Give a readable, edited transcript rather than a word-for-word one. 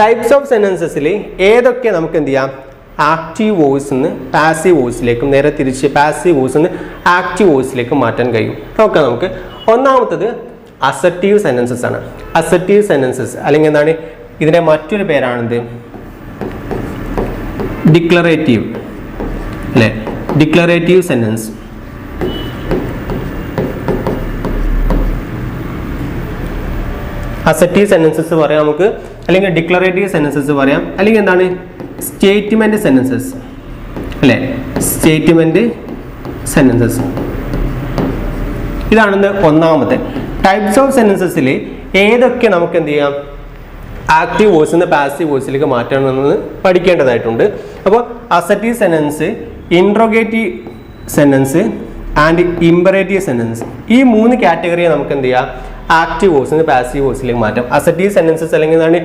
Types of സെന്റൻസസിൽ ഏതൊക്കെ നമുക്ക് എന്ത് ചെയ്യാം ആക്റ്റീവ് വോയിസ് നിന്ന് പാസീവ് വോയിസിലേക്കും നേരെ തിരിച്ച് പാസീവ് വോയിസ് നിന്ന് ആക്റ്റീവ് വോയിസിലേക്കും മാറ്റാൻ കഴിയും. നോക്കാം നമുക്ക്. ഒന്നാമത്തത് അസർട്ടീവ് സെന്റൻസസ് ആണ്. അസർട്ടീവ് സെന്റൻസസ് അല്ലെങ്കിൽ എന്താണ് ഇതിന്റെ മറ്റൊരു പേരാണെന്ത് ഡിക്ലറേറ്റീവ് അല്ലെ. Declarative sentence. അസർട്ടീവ് സെന്റൻസസ് പറയാം നമുക്ക്, അല്ലെങ്കിൽ ഡിക്ലറേറ്റീവ് സെന്റൻസസ് പറയാം, അല്ലെങ്കിൽ എന്താണ് സ്റ്റേറ്റ്മെന്റ് സെന്റൻസസ് അല്ലെ. സ്റ്റേറ്റ്മെന്റ് സെന്റൻസസ് ഇതാണ് ഒന്നാമത്തെ. ടൈപ്സ് ഓഫ് സെന്റൻസസിൽ ഏതൊക്കെ നമുക്ക് എന്ത് ചെയ്യാം ആക്റ്റീവ് വോയിസ് നിന്ന് പാസീവ് വോയിസിലേക്ക് മാറ്റണമെന്ന് പഠിക്കേണ്ടതായിട്ടുണ്ട്. അപ്പോൾ assertive sentence, interrogative sentence and imperative sentence, ഈ 3 കാറ്റഗറിയെ നമുക്ക് എന്ത് ചെയ്യാം ആക്റ്റീവ് വോയിസ് നിന്ന് പാസീവ് വോയിസിലേക്ക് മാറ്റാം. അസർട്ടീവ് സെന്റൻസസ് അല്ലെങ്കിൽ എന്താണ്